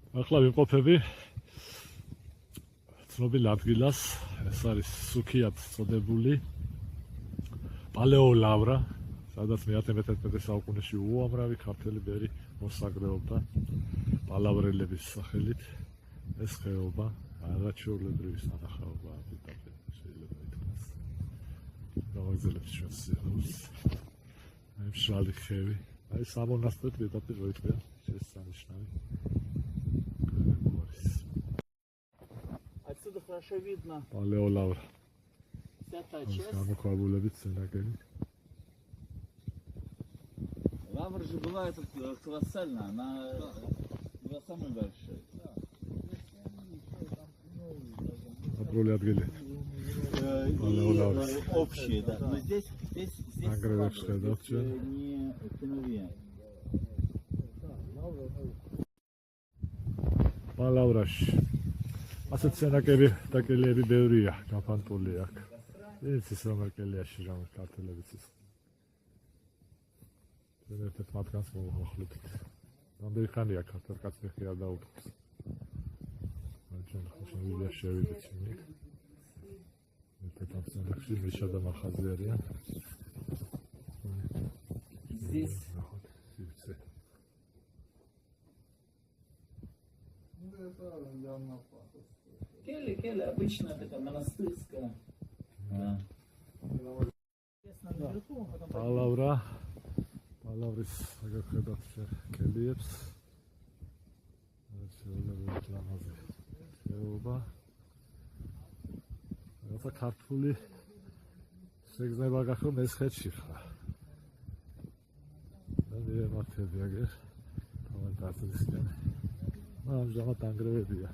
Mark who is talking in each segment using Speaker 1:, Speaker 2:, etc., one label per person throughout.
Speaker 1: ახლა ვიმყოფები ცნობილ ადგილას, ეს არის სუქიად წოდებული პალეოლავრა, სადაც მე-11 საუკუნეში უამრავი ქართველი ბერი მოსაგრეობდა პალავრელების სახელით. ეს ხეობა არაჩვეულებრივი სანახაობაა პირდაპირ, შეიძლება ითქვას. გავაგზავნებთ ჩვენს სიახლოვეს. მშრალი ხევი. აი სამონასტრო პირდაპირ მოიწვია შესანიშნავი.
Speaker 2: Отсюда хорошо видно.
Speaker 1: Палеолавра.
Speaker 2: Вся та часть.
Speaker 1: Გამოქვაბულებით სენაკელი.
Speaker 2: Лавра же была колоссальная, она была самая большая.
Speaker 1: Апроли ადგილი. Палеолавра.
Speaker 2: Общие, да. Но здесь
Speaker 1: Агрегатс ხედავთ ჩვენ.
Speaker 2: не киновия.
Speaker 1: პალავრაში. ასეთ სენაკები და კელიები ბევრია, გაფანტული აქ. ის რომელ კელიაში რომ ქართველებიც ის. ერთ-ერთ მათგანს მოვახლოვთ. რამდენი ხანია ქართულ კაცს მეხი არ დაუწყოს. ჩვენ ხშირად შევიდეთ იმით. ერთ-ერთ ამბსანახში მეშა და მახაზი არიან.
Speaker 2: Здесь Кели обычно такая монастырская.
Speaker 1: Палавра. Палавრის აგახედავთ კელიებს. შეიძლება ლამაზი ხეობა. რაცა ქართული შეგზნება გახო მესხეთში ხარ. და მართები აგერ თავადასხმისგან. ამჟამად ანგრევებია.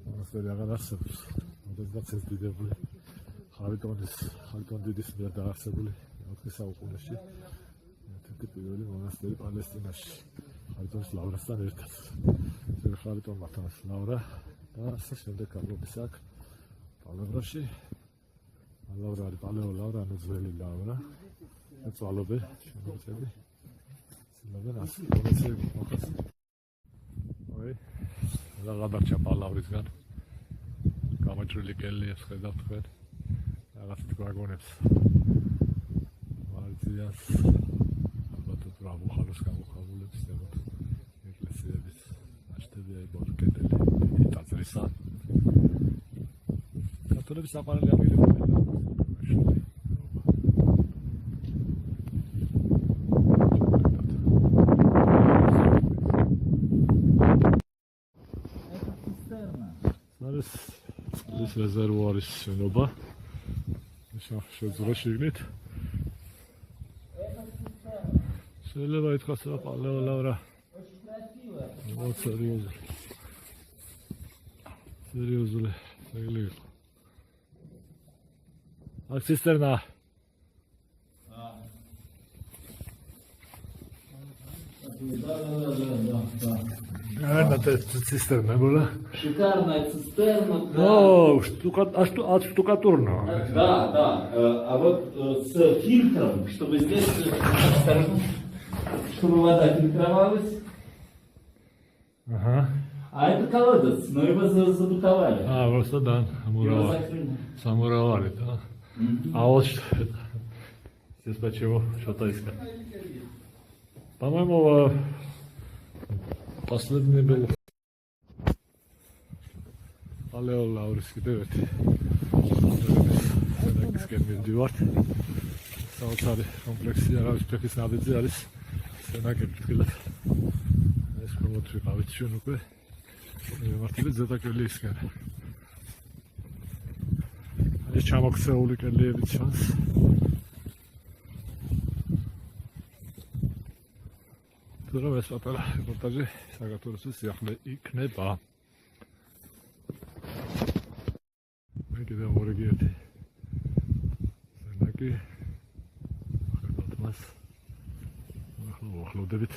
Speaker 1: მონასტერი აღარ არსებობს. როდესაც ეს დიდებული ხარიტონ დიდის მიერ დაარსებული 4 საუკუნეში ერთ-ერთი პირველი მონასტერი პალესტინაში. ხარიტონის ლავრასთან ერთად. ეს ხარიტონმა თან ლავრა და ასე შემდეგ ამბობს აქ პალევრაში. პალევრა არის პალეოლავრა, ანუ ძველი ლავრა. ეწვალობე შემოწები. სიმაგან ასე მოხდეს. ой, გადარჩა პალავრისგან. გამოჭრილი კელიებს ხედავთ თქვენ. რაღაც ვაგონებს. ვარდიას ალბათ ბრაბუხალოს გამოხაბულებს ზემოთ. ეკლესიების ნაშთები აი ბორკეტელი, დიდი ტაძრისა. ქართველების საყვარელი ადგილი ხდება. ეს რეზერვუარის შენობა. შეძრა შეგნით. შეიძლება ითქვას, რომ პალეოლავრა სერიოზული ეგლი. აქ ცისტერნა. Это цистерна была.
Speaker 2: Шикарная цистерна.
Speaker 1: О, штукатурно.
Speaker 2: Да. А вот с фильтром, чтобы здесь, чтобы вода фильтровалась.
Speaker 1: Ага.
Speaker 2: А это колодец, но его забутовали.
Speaker 1: Просто да, самуровали, да. А вот здесь почему что-то искать. По-моему, последний был პალეოლავრის კიდევ ერთი სენაკისკენ მივდივართ. საოცარი კომპლექსი არის, ფეხის ნაბიჯი არის სენაკები თქილად. ეს შემოთვიყავით ჩვენ უკვე მივმართებით ზედაკელიისკენ. ეს ჩამოქცეული კელიები ჩანს. თუმცა ეს პატარა რეპორტაჟი საქართველოს სიახლე იქნება. კიდევ ორი ერთი სენაკი ხედავთ მას. ახლა ვახლოვდებით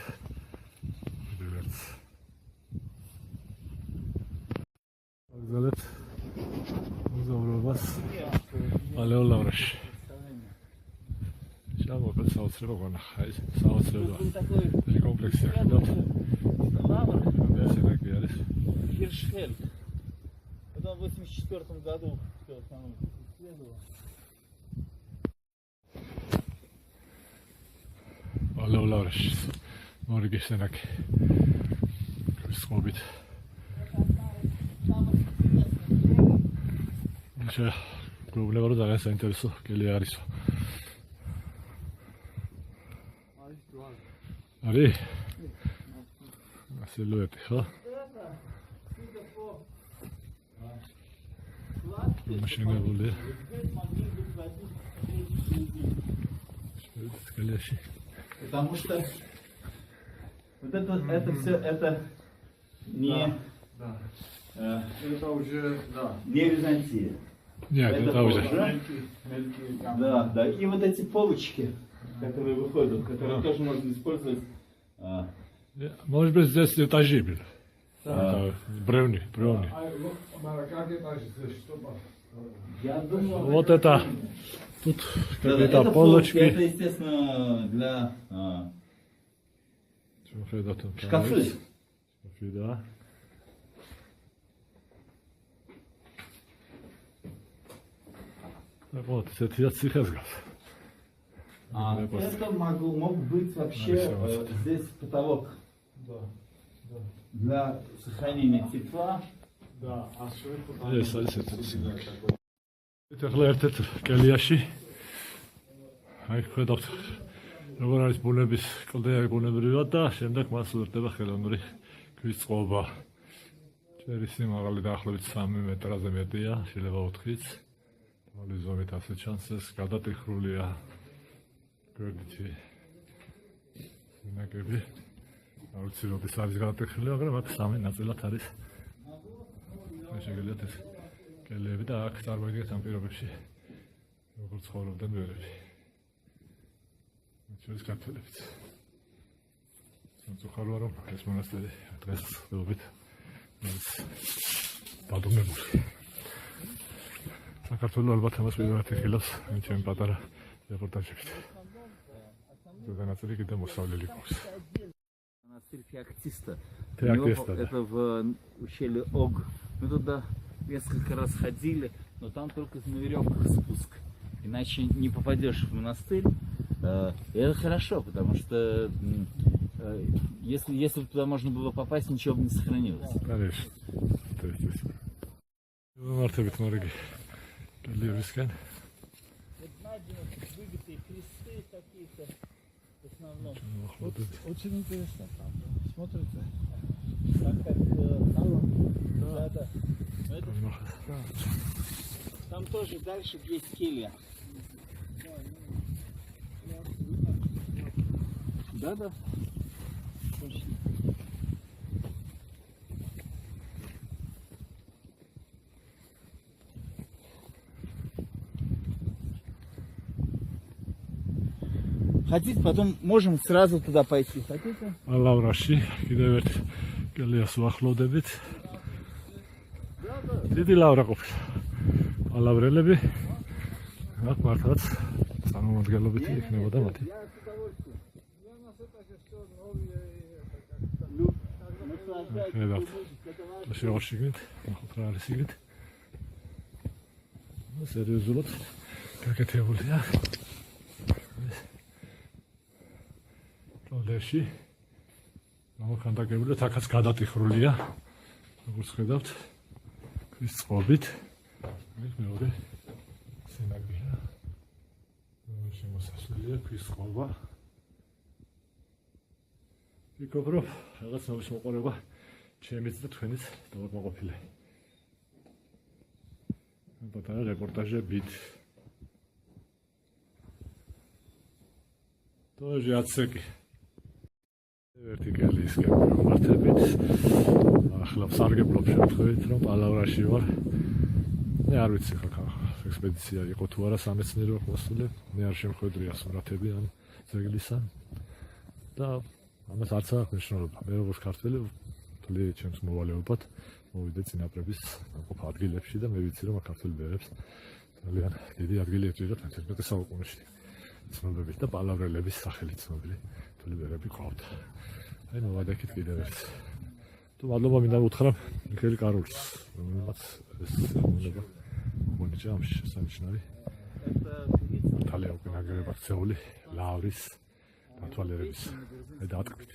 Speaker 1: კიდევ ერთ აგზალებთ მოგზაურობას პალეოლავრაში. ჩამოვყოთ საოცრება გონახა ეს საოცრება. ეს კომპლექსია ხედავთ. სენაკი არის.
Speaker 2: Шхельк. Потом в 1984 году все основном исследовал.
Speaker 1: Алло, მორიგი სენაკი. Скобит. Așa, problema lor dar să intereso, că le are. Are. Siluete, ha? Машина будет. Скалящий.
Speaker 2: Потому что вот это все это не
Speaker 3: Это уже, да.
Speaker 2: не Византия.
Speaker 1: Нет, это уже.
Speaker 2: Да. И вот эти полочки, которые выходят, которые тоже можно использовать.
Speaker 1: Может быть, здесь этажи были. Бревни.
Speaker 3: Как этажи здесь, что?
Speaker 2: Я думаю,
Speaker 1: Вот это. Тут какие-то
Speaker 2: это
Speaker 1: полочки.
Speaker 2: Это, естественно, для шкафы.
Speaker 1: Шкафы, да. Вот, это я цихазгал.
Speaker 2: Это мог быть вообще здесь потолок.
Speaker 3: Да.
Speaker 2: Для сохранения тепла.
Speaker 3: Да, а что это?
Speaker 1: ეს ახლა ერთ-ერთ კელიაში აი ხედავთ როგორ არის ბუნების კლდე ბუნებრივად და შემდეგ მას უერთდება ხელოვნური ქვის წყობა. ჭერის სიმაღლე დაახლოებით 3 მეტრაზე მეტია, შეიძლება 4-იც. თვალის ზომით ასე ჩანს ეს გადატეხრულია გვერდითი სინაგები. არ ვიცი როდის არის გადატეხრული, მაგრამ აქ 3 ნაწილად არის. შეგიძლიათ ეს კელები და აქ წარმოიდგინეთ ამ პირობებში როგორ ცხოვრობდნენ ვერები. ჩვენს ქართველებიც. სამწუხაროა რომ ეს მონასტერი დღეს ვეობით არის დადუმებული. საქართველოს ალბათ ამას პირველად იხილავს ჩემი პატარა რეპორტაჟებით. ზოგადად კიდე მოსავლელი გვაქვს.
Speaker 2: Монастырь Феоктиста.
Speaker 1: Феоктиста, да.
Speaker 2: Это в ущелье Ог. Мы туда несколько раз ходили, но там только на веревках спуск. Иначе не попадешь в монастырь. И это хорошо, потому что если бы туда можно было попасть, ничего бы не сохранилось.
Speaker 1: Конечно. То есть мартებით მორიგი კელებისგან.
Speaker 2: Выбитые кресты какие-то в основном.
Speaker 3: Очень интересно там. Смотрите.
Speaker 2: Так как да. Там тоже дальше есть келья. Да. Точно. Хотите, потом можем сразу туда пойти. Хотите?
Speaker 1: ალავრაში კიდევ ერთ კელიას ვახლოვდებით. დიდი ლავრა ყოფილა. ალავრელები აქ მართლაც წარმომადგენლობითი იქნებოდა მათი. ხედავთ. შეოშიგეთ, ახლა რა არის იგეთ. სერიოზულად გაკეთებულია. კლდეში გამოკანდაკებული და აქაც გადატიხრულია. როგორც ხედავთ, ქვის წყობით. ეს მეორე სინაგია. შემოსასვლელია ქვის წყობა. ვიკობ რომ რაღაც ნავის მოყოლება ჩემიც და თქვენიც დავაკმაყოფილე. პატარა რეპორტაჟებით. тоже отсеки. ვერტიკალისკენ მართებით. ახლა სარგებლობ შემთხვევით რომ პალავრაში ვარ. მე არ ვიცი ხა ექსპედიცია იყო თუ არა სამეცნიერო მოსული. მე არ შემხვედრია სურათები ამ ძეგლისა. და ამას არც აქვს მნიშვნელობა. მე როგორც ქართველი თლი ჩემს მოვალეობად მოვიდე წინაპრების ამყოფ ადგილებში და მე ვიცი რომ ქართველი ბერებს ძალიან დიდი ადგილი ეჭირათ 11 საუკუნეში. ცნობებით და პალავრელების სახელით ცნობილი თვლიβერები ყავდა. აი მოვადექით კიდევ ერთ თუ მადლობა მინდა უთხრა მიხეილ კარულს, რომელმაც ეს მონება მონიჭა ამ შესანიშნავი თალია უკვე ნაგებად ქცეული ლავრის დათვალიერების დაატკბით.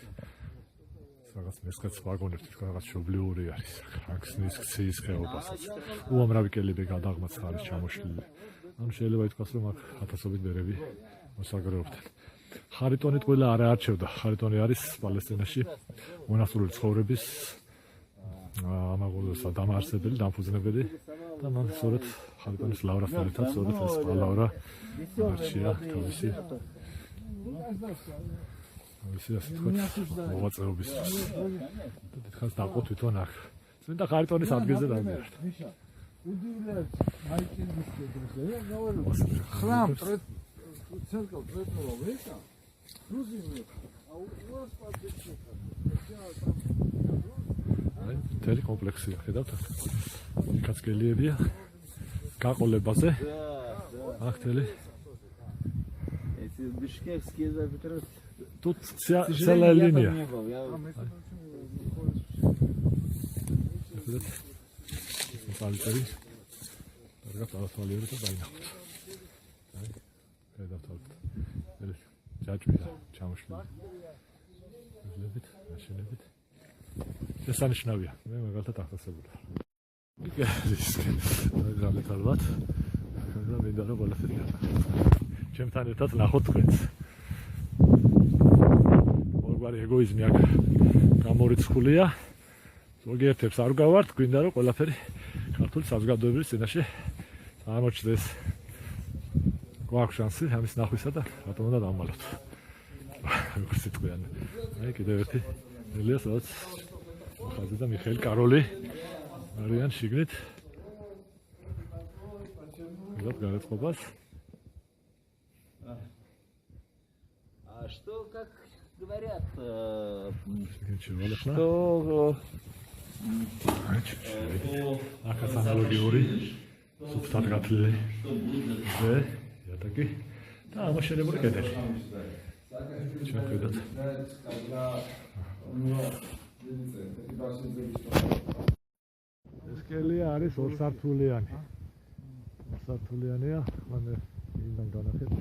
Speaker 1: რაღაც მესხაც ვაგონებს თქო რაღაც შობლიური არის. აქსნის ქციის ხეობასაც. უამრავი კელები გადაღმაც არის ჩამოშლილი. ანუ შეიძლება ითქვას რომ აქ ათასობით ბერები მოსაგრეობდნენ. ხარიტონით ყველა არ არჩევდა. ხარიტონი არის პალესტინაში მონასტრული ცხოვრების ამაღლოსა დამაარსებელი, დამფუძნებელი და მან სწორედ ხარიტონის ლავრასთან ერთად სწორედ ეს ლავრა არჩია თავისი ასე თქვა მოღვაწეობის. დიდხანს დაყო თვითონ აქ. წმინდა ხარიტონის ადგილზე დავწერთ.
Speaker 3: Храм, церковь, это грузины, а у вас
Speaker 1: აი, მთელი კომპლექსია, ხედავთ? იქაც კელიებია. გაყოლებაზე. აქ მთელი.
Speaker 2: Эти бишкекские запитры.
Speaker 1: Тут целая линия. Пальцами. Таргат ავთვალიერეთ და დაინახოთ. აი, გადავთვალოთ. ეს ჯაჭვია, ჩამოშლილი. ძლებით, მაშინებით. შესანიშნავია. მე მაგალითად ახსენებდა. ის გამეთვალოთ. და მინდა რომ ყველაფერი ჩემთან ერთად ნახოთ თქვენს. მოგვარი ეგოიზმი აქ გამორიცხულია. ზოგიერთებს არ გავართ, გვინდა რომ ყველაფერი ქართული საზოგადოების წინაშე აღმოჩნდეს. გვაქვს შანსი ამის ნახვისა და რატომ უნდა დავმალოთ. როგორც თქვენ. აი კიდევ ერთი ელიას რაც ხაზი და მიხეილ კაროლი არიან შიგნით. Вот городскобас.
Speaker 2: А что, как говорят,
Speaker 1: что აქაც ანალოგიური სუბსტრატ გათლილი ზე იატაკი და ამოშენებული კედელი. ჩვენ ხედავთ. ეს კელი არის ორსართულიანი. ორსართულიანია, მანე იმდან განახეთ.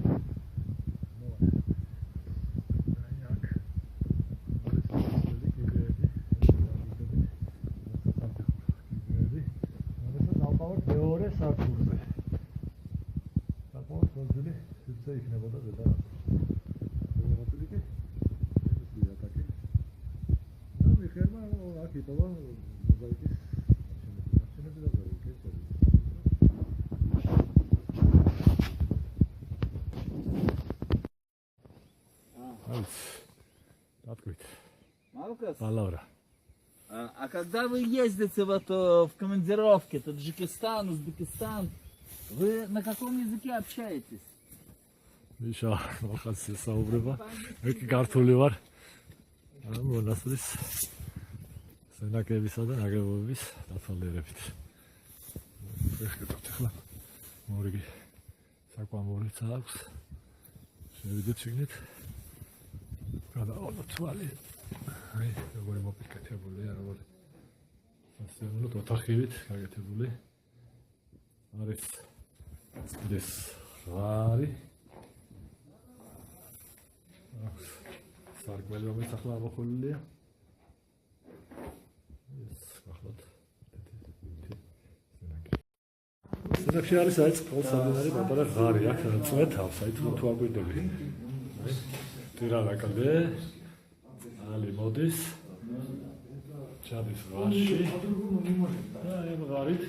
Speaker 1: მეორე სართულზე. საკმაოდ მოძილი სივრცე იქნებოდა ზედა. მოგვიყვება კი? ეს იატაკი. და მიხეილმა აქ იტოვა მოზაიკის მაშინები და მოზაიკის.
Speaker 2: Малкас,
Speaker 1: Палавра.
Speaker 2: а когда вы ездите вот в командировке, Таджикистан, Узбекистан, вы на каком языке общаетесь?
Speaker 1: Миша, მოხაც საუბრება. ეგ ქართული ვარ. მონასტრის სენაკებისა და ნაგებობების დათვალიერებით. ეხლა ახლა მორიგი საკვამურიც აქვს. შევიდეთ შიგნით. გადავალოთ თვალი. აი, როგორი მოპირკეთებულია, როგორი სასწავლო ოთახივით გაკეთებული. არის ეს ღარი. სარკმელი რომელიც ახლა ამოხოლილია. ეს ახლა სენაკი არის აი წყალსადენარი პატარა ღარი აქ წვეთავს აი თუ აგვიდები. აი ტირანა კალე ალი მოდის ჩადის ღარში და აი ღარით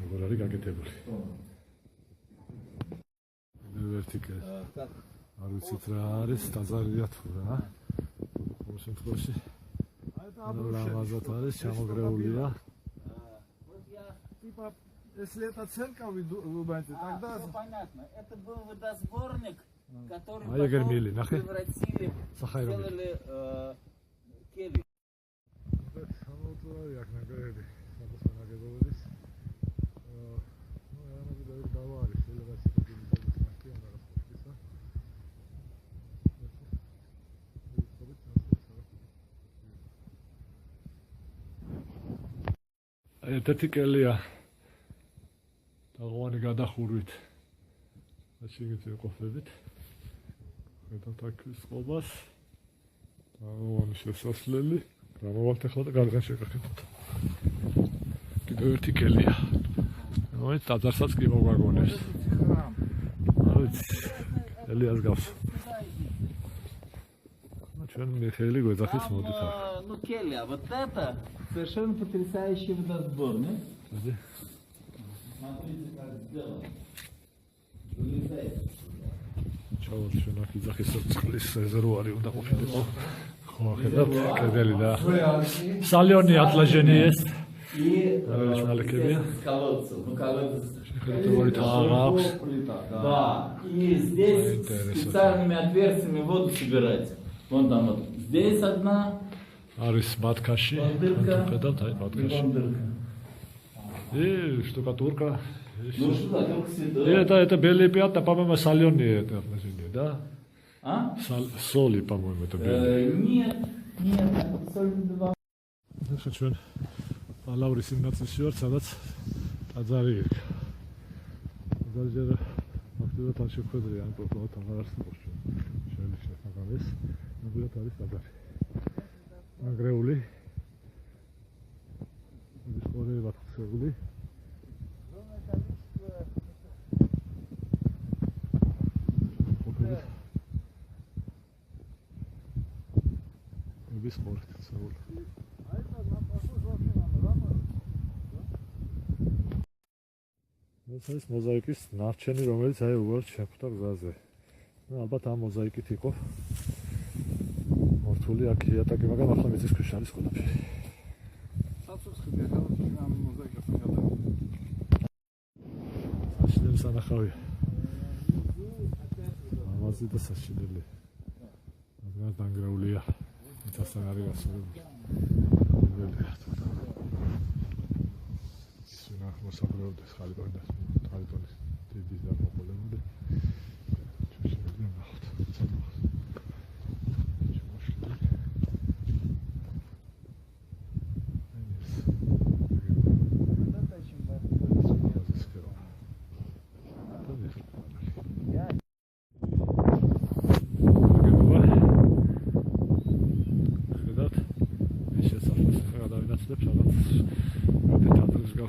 Speaker 1: როგორ არის გაკეთებული. ვერტიკალი. არ ვიცით რა არის, დაზარია თუ რა. ამ შემთხვევაში ლამაზად არის, ჩამოგრეულია.
Speaker 3: Типа, если это церковь, думаете, тогда...
Speaker 2: Понятно, это был водосборник, который
Speaker 1: Ай, Гермили,
Speaker 2: потом
Speaker 1: нахуй.
Speaker 2: превратили,
Speaker 1: Сахайрами.
Speaker 2: сделали келью.
Speaker 1: აქ ნაგებები, სადაც ნაგებობების. რამე ბევრი დავა არის, შეიძლება სიტყვით სადაც მარტი ან რაღაც ხდება. ერთ-ერთი კელია თაღოვანი გადახურვით. აჩიგეთ ყოფებით. ხედავთ აქ წყობას. თაღოვანი შესასვლელი. გამოვალთ ახლა და გარდან შეგახებთ. კიდევ ერთი კელია. მოიც ტაძარსაც კი მოგვაგონებს. მოიც კელიას გავს. ჩვენ მიხეილი გვეძახის მოდით აქ.
Speaker 2: Ну, Келли, а вот это совершенно потрясающий водосбор, да?
Speaker 1: Смотрите,
Speaker 2: как сделано. Вылезает.
Speaker 1: ჩავალ ჩვენ აქ იძახის წყლის რეზერვუარი უნდა ყოფილიყო. ხო, ხედავთ, კედელი და სალიონი ატლაჟენი ეს.
Speaker 2: И
Speaker 1: Наликебия.
Speaker 2: с колодцем. Ну, колодец. Да. И здесь специальными отверстиями воду собирать. Вон там вот. Здесь одна.
Speaker 1: არის ბათქაში. ხედავთ, აი ბათქაში.
Speaker 2: Вон дырка.
Speaker 1: штукатурка.
Speaker 2: Ну что, только святой.
Speaker 1: Это белый а по-моему, соленые это отношения, да?
Speaker 2: А?
Speaker 1: Соли, по-моему, это белые.
Speaker 2: Нет, соль 2.
Speaker 1: Ну что, ჩვენ ალავრის სიმნაცილში ვარ, სადაც ტაძარი იქ. ტაძარი ჯერ აქტიურად არ შეხვედრია, ან პროპლავად აღარ არსებობს ჩვენ. შეიძლება მაგრამ ეს ნამდვილად არის ტაძარი. აგრეული. ის ხორეებად ხსებული. Без спорта, целый. ეს მოზაიკის ნარჩენი, რომელიც აი უბრალოდ შეხვდა გზაზე. ნუ ალბათ ამ მოზაიკით იყო მორთული აქ იატაკი, მაგრამ ახლა მიწის ქვეშ არის ყველაფერი.
Speaker 3: საცოცხლე ახლა ამ მოზაიკასთან გადავიდა.
Speaker 1: საშინელი სანახავია. ამაზე და საშინელი. მაგრამ დანგრეულია. მიწასთან არის გასული. ველია თუ და. სინა მოსაბრეობდეს ხალიფონას. ხალიფონის დიდი ზარმოყოლებული. შეიძლება ნახოთ.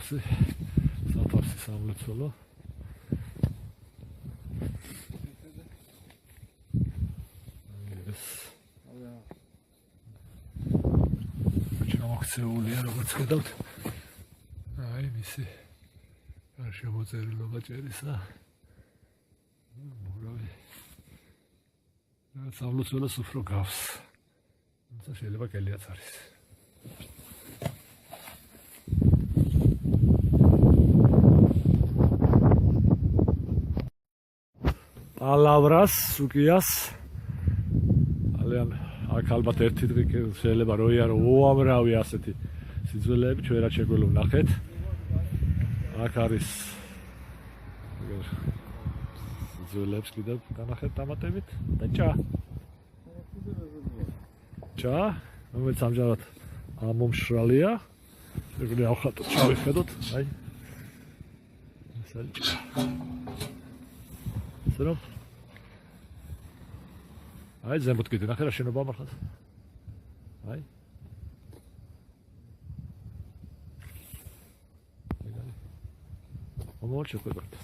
Speaker 1: საფარსი სამლოცველო. ეს ჩამოქცეულია, როგორც ხედავთ. აი, მისი შემოწერილობა წერისა. მოგავი. სამლოცველოს უფრო გავს. თუმცა შეიძლება კელიაც არის. ალავრას, სუკიას. ალიან აქ ალბათ ერთი დღე შეიძლება რო იარო უამრავი ასეთი სიძველეები ჩვენ რა შეგვიძლია ვნახეთ. აქ არის სიძველეებს კიდევ განახეთ დამატებით და ჭა, რომელიც ამჟამად ამომშრალია. შეგვიძლია ავხატოთ, შევხედოთ, აი. ეს არის ჭა. Срок. Ай, зэмбот კიდე ნახე რა შენობა მართლაც. აი. მომავალ შეხვედრად.